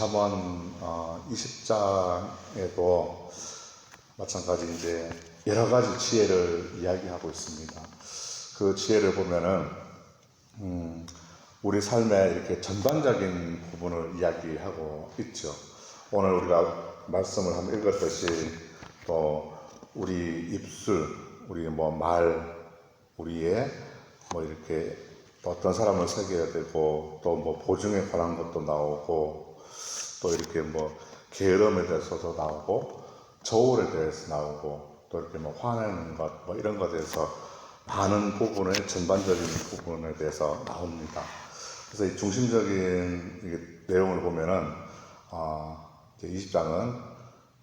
잠언 20장에도 마찬가지 이제 여러 가지 지혜를 이야기하고 있습니다. 그 지혜를 보면은 우리 삶의 이렇게 전반적인 부분을 이야기하고 있죠. 오늘 우리가 말씀을 한번 읽었듯이 또 우리 입술, 우리 말, 우리의 이렇게 어떤 사람을 새겨야 되고 또 보증에 관한 것도 나오고 또 이렇게 게으름에 대해서도 나오고 저울에 대해서 나오고 또 이렇게 화내는 것 이런 것에 대해서 많은 부분의 전반적인 부분에 대해서 나옵니다. 그래서 이 중심적인 내용을 보면은 이제 20장은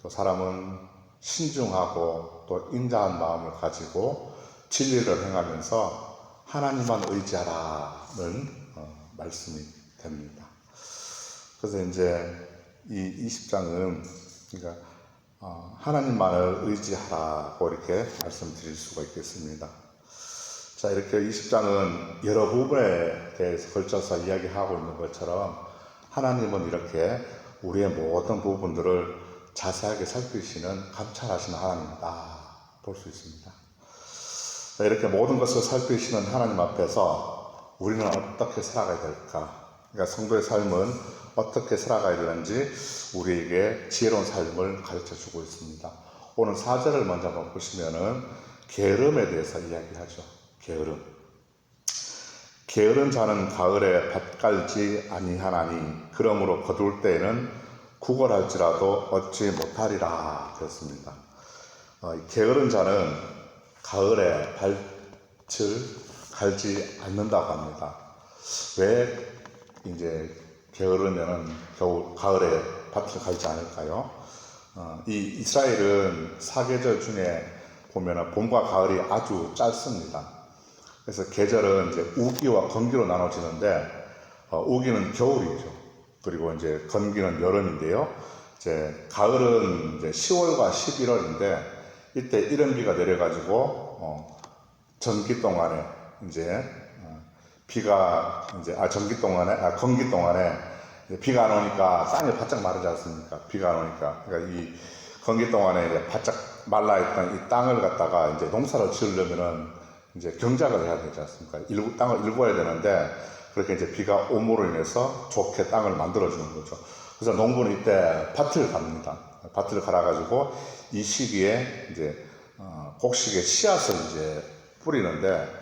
또 사람은 신중하고 또 인자한 마음을 가지고 진리를 행하면서 하나님만 의지하라는 말씀이 됩니다. 그래서 이제 이 20장은 그러니까 하나님만을 의지하라고 이렇게 말씀드릴 수가 있겠습니다. 자, 이렇게 20장은 여러 부분에 대해서 걸쳐서 이야기하고 있는 것처럼 하나님은 이렇게 우리의 모든 부분들을 자세하게 살피시는 감찰하시는 하나님이다 볼 수 있습니다. 자, 이렇게 모든 것을 살피시는 하나님 앞에서 우리는 어떻게 살아가야 될까? 그러니까 성도의 삶은 어떻게 살아가야 되는지 우리에게 지혜로운 삶을 가르쳐 주고 있습니다. 오늘 4절을 먼저 한번 보시면은 게으름에 대해서 이야기하죠. 게으른 자는 가을에 밭 갈지 아니하나니 그러므로 거둘 때에는 구걸할지라도 얻지 못하리라 그랬습니다. 게으른 자는 가을에 밭을 갈지 않는다고 합니다. 왜 이제 게으르면은 가을에 밭을 갈지 않을까요? 이 이스라엘은 사계절 중에 보면은 봄과 가을이 아주 짧습니다. 그래서 계절은 이제 우기와 건기로 나눠지는데 우기는 겨울이죠. 그리고 이제 건기는 여름인데요. 이제 가을은 이제 10월과 11월인데 이때 이른비가 내려가지고 건기 동안에 비가 안 오니까 땅이 바짝 마르지 않습니까? 비가 안 오니까. 그러니까 이 건기 동안에 이제 바짝 말라있던 이 땅을 갖다가 이제 농사를 지으려면은 이제 경작을 해야 되지 않습니까? 땅을 일궈야 되는데 그렇게 이제 비가 오므로 인해서 좋게 땅을 만들어주는 거죠. 그래서 농부는 이때 밭을 갑니다. 밭을 갈아가지고 이 시기에 이제 곡식의 씨앗을 이제 뿌리는데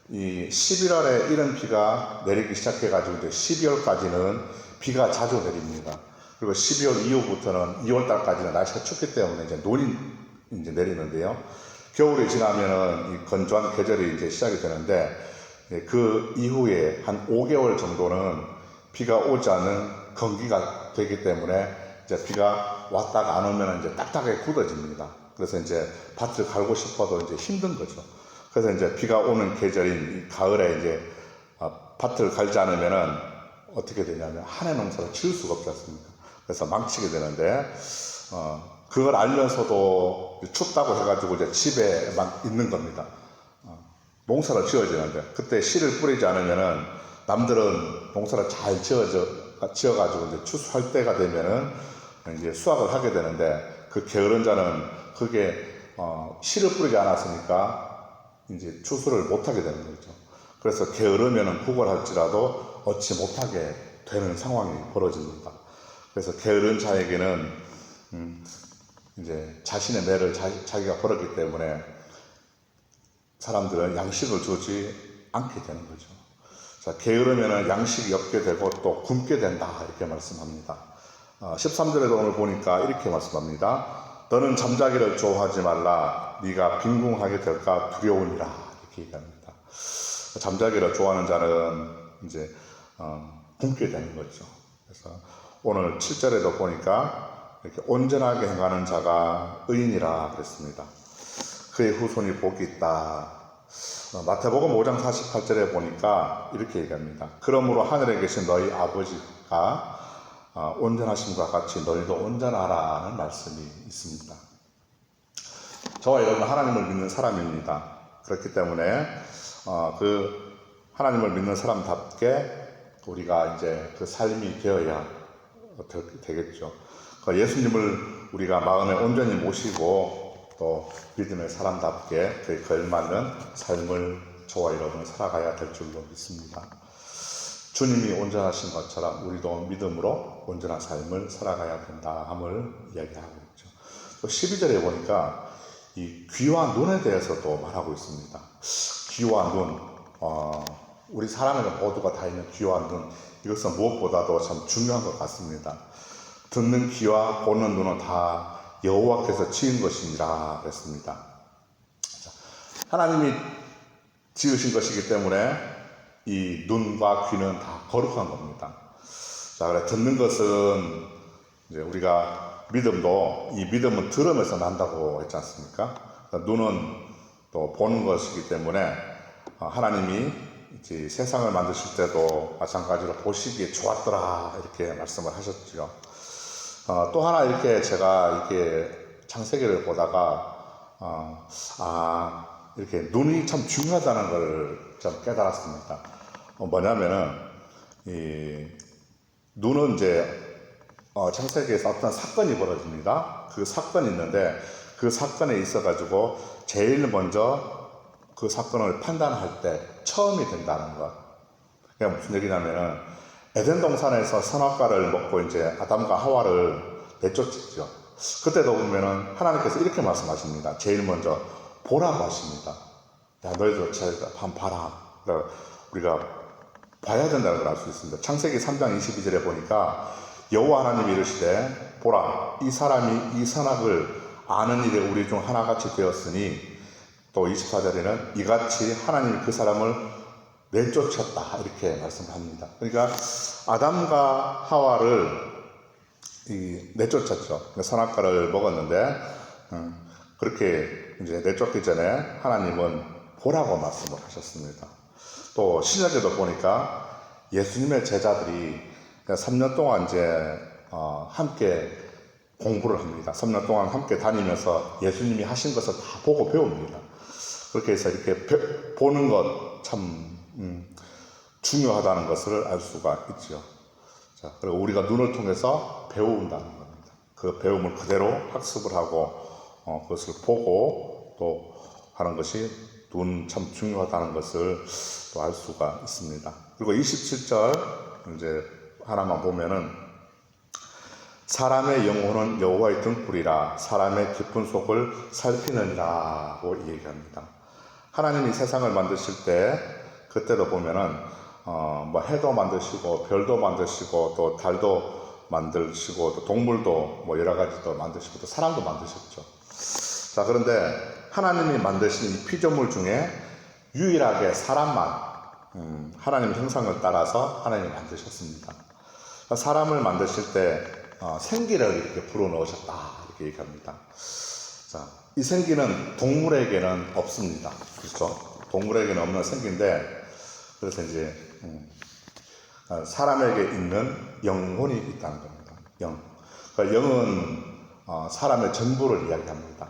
이 11월에 이른 비가 내리기 시작해가지고 이제 12월까지는 비가 자주 내립니다. 그리고 12월 이후부터는 2월달까지는 날씨가 춥기 때문에 이제 눈이 이제 내리는데요. 겨울이 지나면은 이 건조한 계절이 이제 시작이 되는데 그 이후에 한 5개월 정도는 비가 오지 않는 건기가 되기 때문에 이제 비가 왔다가 안 오면 이제 딱딱하게 굳어집니다. 그래서 이제 밭을 갈고 싶어도 이제 힘든 거죠. 그래서 이제 비가 오는 계절인 이 가을에 이제 밭을 갈지 않으면은 어떻게 되냐면 한 해 농사를 지을 수가 없지 않습니까? 그래서 망치게 되는데 그걸 알면서도 춥다고 해가지고 이제 집에만 있는 겁니다. 농사를 지어야 되는데 그때 씨를 뿌리지 않으면은 남들은 농사를 잘 지어가지고 이제 추수할 때가 되면은 이제 수확을 하게 되는데 그 게으른 자는 그게 씨를 뿌리지 않았으니까 이제 추수를 못하게 되는 거죠. 그래서 게으르면은 구걸할지라도 얻지 못하게 되는 상황이 벌어집니다. 그래서 게으른 자에게는 이제 자신의 매를 자기가 벌었기 때문에 사람들은 양식을 주지 않게 되는 거죠. 자, 게으르면은 양식이 없게 되고 또 굶게 된다 이렇게 말씀합니다. 13절에도 오늘 보니까 이렇게 말씀합니다. 너는 잠자기를 좋아하지 말라. 네가 빈궁하게 될까 두려우니라 이렇게 얘기합니다. 잠자기를 좋아하는 자는 이제 굶게 되는 거죠. 그래서 오늘 7절에도 보니까 이렇게 온전하게 행하는 자가 의인이라 그랬습니다. 그의 후손이 복이 있다. 마태복음 5장 48절에 보니까 이렇게 얘기합니다. 그러므로 하늘에 계신 너희 아버지가 온전하심과 같이 너희도 온전하라는 말씀이 있습니다. 저와 여러분은 하나님을 믿는 사람입니다. 그렇기 때문에 그 하나님을 믿는 사람답게 우리가 이제 그 삶이 되어야 되겠죠. 예수님을 우리가 마음에 온전히 모시고 또 믿음의 사람답게 그에 걸맞는 삶을 저와 여러분이 살아가야 될 줄로 믿습니다. 주님이 온전하신 것처럼 우리도 믿음으로 온전한 삶을 살아가야 된다함을 이야기하고 있죠. 또 12절에 보니까 이 귀와 눈에 대해서도 말하고 있습니다. 귀와 눈, 우리 사람에게 모두가 다 있는 귀와 눈, 이것은 무엇보다도 참 중요한 것 같습니다. 듣는 귀와 보는 눈은 다 여호와께서 지은 것이니라 그랬습니다. 하나님이 지으신 것이기 때문에 이 눈과 귀는 다 거룩한 겁니다. 자, 그래 듣는 것은 이제 우리가 믿음도 이 믿음은 들으면서 난다고 했지 않습니까? 눈은 또 보는 것이기 때문에 하나님이 이제 세상을 만드실 때도 마찬가지로 보시기에 좋았더라 이렇게 말씀을 하셨죠. 또 하나 이렇게 제가 이렇게 창세기를 보다가 이렇게 눈이 참 중요하다는 걸 좀 깨달았습니다. 뭐냐면은 이 눈은 이제 창세기에서 어떤 사건이 벌어집니다. 그 사건이 있는데 그 사건에 있어 가지고 제일 먼저 그 사건을 판단할 때 처음이 된다는 것. 그게 무슨 얘기냐면은 에덴 동산에서 선악과를 먹고 이제 아담과 하와를 내쫓았죠. 그때도 보면은 하나님께서 이렇게 말씀하십니다. 제일 먼저 보라고 하십니다. 야, 너희들 한번 봐라. 그러니까 우리가 봐야 된다는 걸 알 수 있습니다. 창세기 3장 22절에 보니까 여호와 하나님이 이르시되 보라 이 사람이 이 선악을 아는 일에 우리 중 하나같이 되었으니 또 24절에는 이같이 하나님이 그 사람을 내쫓았다 이렇게 말씀합니다. 그러니까 아담과 하와를 내쫓았죠. 선악과를 먹었는데 그렇게 이제 내쫓기 전에 하나님은 보라고 말씀을 하셨습니다. 또 신약에도 보니까 예수님의 제자들이 3년 동안 이제 함께 공부를 합니다. 3년 동안 함께 다니면서 예수님이 하신 것을 다 보고 배웁니다. 그렇게 해서 이렇게 보는 것 참 중요하다는 것을 알 수가 있죠. 자, 그리고 우리가 눈을 통해서 배운다는 겁니다. 그 배움을 그대로 학습을 하고 그것을 보고 또 하는 것이 눈 참 중요하다는 것을 또 알 수가 있습니다. 그리고 27절 이제 하나만 보면은 사람의 영혼은 여호와의 등불이라 사람의 깊은 속을 살피느니라고 얘기합니다. 하나님이 세상을 만드실 때 그때도 보면은 뭐 해도 만드시고 별도 만드시고 또 달도 만드시고 또 동물도 뭐 여러 가지도 만드시고 또 사람도 만드셨죠. 자, 그런데 하나님이 만드신 이 피조물 중에 유일하게 사람만 하나님 형상을 따라서 하나님이 만드셨습니다. 사람을 만드실 때 생기를 이렇게 불어넣으셨다 이렇게 얘기합니다. 자, 이 생기는 동물에게는 없습니다. 그렇죠? 동물에게는 없는 생기인데 그래서 이제 사람에게 있는 영혼이 있다는 겁니다. 그러니까 영은 사람의 전부를 이야기합니다.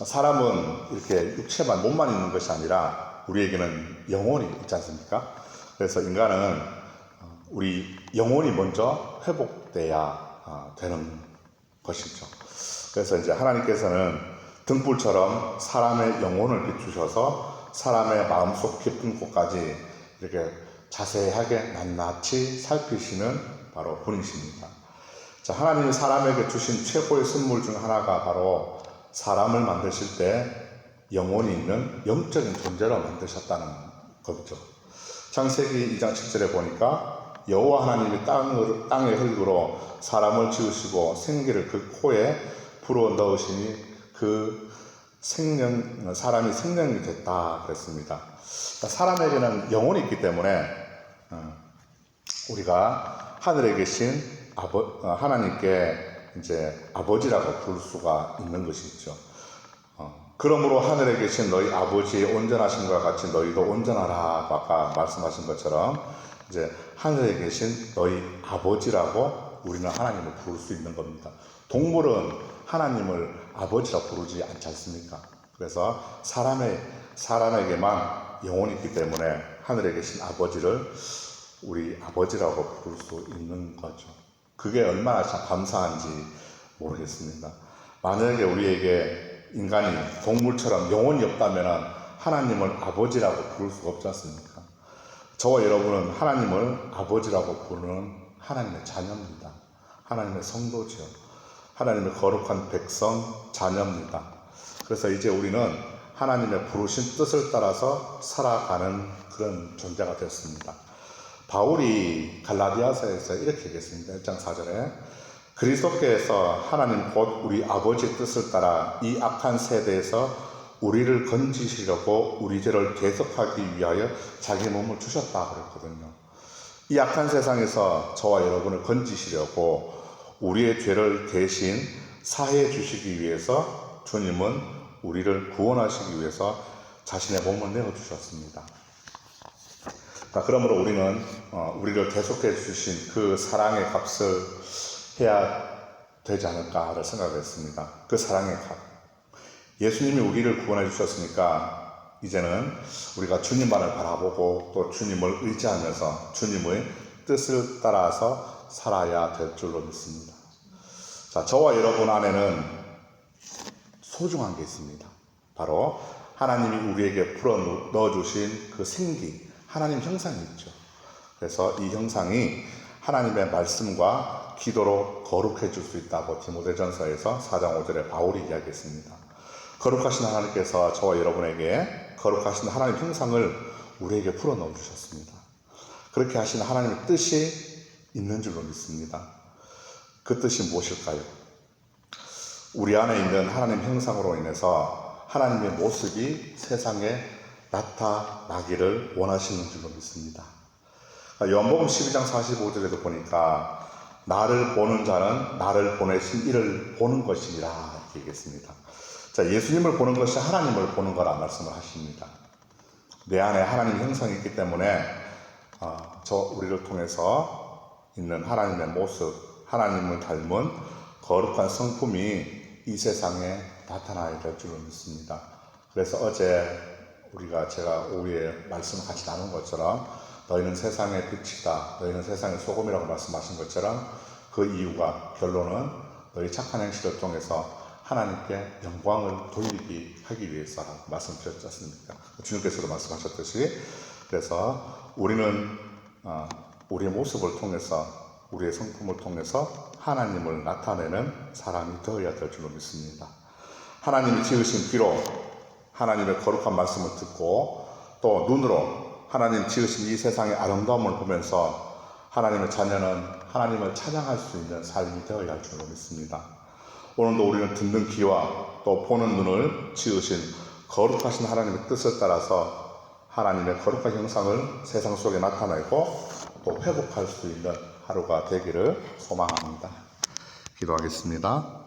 사람은 이렇게 육체만 몸만 있는 것이 아니라 우리에게는 영혼이 있지 않습니까? 그래서 인간은 우리 영혼이 먼저 회복돼야 되는 것이죠. 그래서 이제 하나님께서는 등불처럼 사람의 영혼을 비추셔서 사람의 마음속 깊은 곳까지 이렇게 자세하게 낱낱이 살피시는 바로 분이십니다. 자, 하나님이 사람에게 주신 최고의 선물 중 하나가 바로 사람을 만드실 때 영혼이 있는 영적인 존재로 만드셨다는 거죠. 창세기 2장 7절에 보니까 여호와 하나님이 땅의 흙으로 사람을 지으시고 생기를 그 코에 불어 넣으시니 그 사람이 생명이 됐다 그랬습니다. 사람에게는 영혼이 있기 때문에 우리가 하늘에 계신 하나님께 이제 아버지라고 부를 수가 있는 것이 있죠. 그러므로 하늘에 계신 너희 아버지의 온전하심과 같이 너희도 온전하라고 아까 말씀하신 것처럼 이제 하늘에 계신 너희 아버지라고 우리는 하나님을 부를 수 있는 겁니다. 동물은 하나님을 아버지라 부르지 않지 않습니까? 그래서 사람에게만 영혼이 있기 때문에 하늘에 계신 아버지를 우리 아버지라고 부를 수 있는 거죠. 그게 얼마나 참 감사한지 모르겠습니다. 만약에 우리에게 인간이 동물처럼 영혼이 없다면 하나님을 아버지라고 부를 수가 없지 않습니까? 저와 여러분은 하나님을 아버지라고 부르는 하나님의 자녀입니다. 하나님의 성도죠. 하나님의 거룩한 백성 자녀입니다. 그래서 이제 우리는 하나님의 부르신 뜻을 따라서 살아가는 그런 존재가 됐습니다. 바울이 갈라디아서에서 이렇게 얘기했습니다. 1장 4절에 그리스도께서 하나님 곧 우리 아버지의 뜻을 따라 이 악한 세대에서 우리를 건지시려고 우리 죄를 대속하기 위하여 자기 몸을 주셨다 그랬거든요. 이 악한 세상에서 저와 여러분을 건지시려고 우리의 죄를 대신 사해 주시기 위해서 주님은 우리를 구원하시기 위해서 자신의 몸을 내어주셨습니다. 그러므로 우리는 우리를 대속해 주신 그 사랑의 값을 해야 되지 않을까를 생각했습니다. 그 사랑의 값. 예수님이 우리를 구원해 주셨으니까 이제는 우리가 주님만을 바라보고 또 주님을 의지하면서 주님의 뜻을 따라서 살아야 될 줄로 믿습니다. 자, 저와 여러분 안에는 소중한 게 있습니다. 바로 하나님이 우리에게 풀어 넣어주신 그 생기, 하나님 형상이 있죠. 그래서 이 형상이 하나님의 말씀과 기도로 거룩해 줄 수 있다고 디모데전서에서 4장 5절에 바울이 이야기했습니다. 거룩하신 하나님께서 저와 여러분에게 거룩하신 하나님 형상을 우리에게 풀어 넣어 주셨습니다. 그렇게 하신 하나님의 뜻이 있는 줄로 믿습니다. 그 뜻이 무엇일까요? 우리 안에 있는 하나님 형상으로 인해서 하나님의 모습이 세상에 나타나기를 원하시는 줄로 믿습니다. 요한복음 12장 45절에도 보니까 나를 보는 자는 나를 보내신 이를 보는 것이니라 이렇게 얘기했습니다. 자, 예수님을 보는 것이 하나님을 보는 거라 말씀을 하십니다. 내 안에 하나님 형상이 있기 때문에 우리를 통해서 있는 하나님의 모습, 하나님을 닮은 거룩한 성품이 이 세상에 나타나야 될 줄로 믿습니다. 그래서 어제 제가 오후에 말씀 같이 나눈 것처럼 너희는 세상의 빛이다, 너희는 세상의 소금이라고 말씀하신 것처럼 그 이유가 결론은 너희 착한 행실을 통해서 하나님께 영광을 돌리기 하기 위해서라고 말씀드렸지 않습니까? 주님께서도 말씀하셨듯이 그래서 우리는 우리의 모습을 통해서 우리의 성품을 통해서 하나님을 나타내는 사람이 되어야 될 줄로 믿습니다. 하나님이 지으신 귀로 하나님의 거룩한 말씀을 듣고 또 눈으로 하나님 지으신 이 세상의 아름다움을 보면서 하나님의 자녀는 하나님을 찬양할 수 있는 삶이 되어야 할 줄로 믿습니다. 오늘도 우리는 듣는 귀와 또 보는 눈을 지으신 거룩하신 하나님의 뜻을 따라서 하나님의 거룩한 형상을 세상 속에 나타내고 또 회복할 수 있는 하루가 되기를 소망합니다. 기도하겠습니다.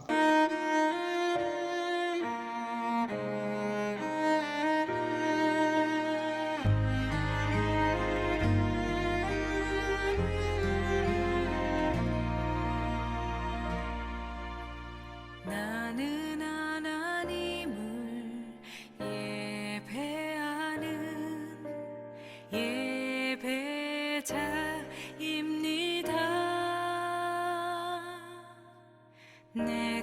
나는 하나님을 예배하는 예배자입니다. 내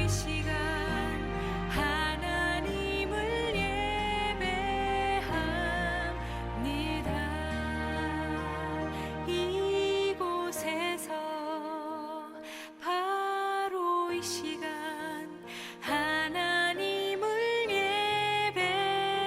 이 시간 하나님을 예배합니다. 이곳에서 바로 이 시간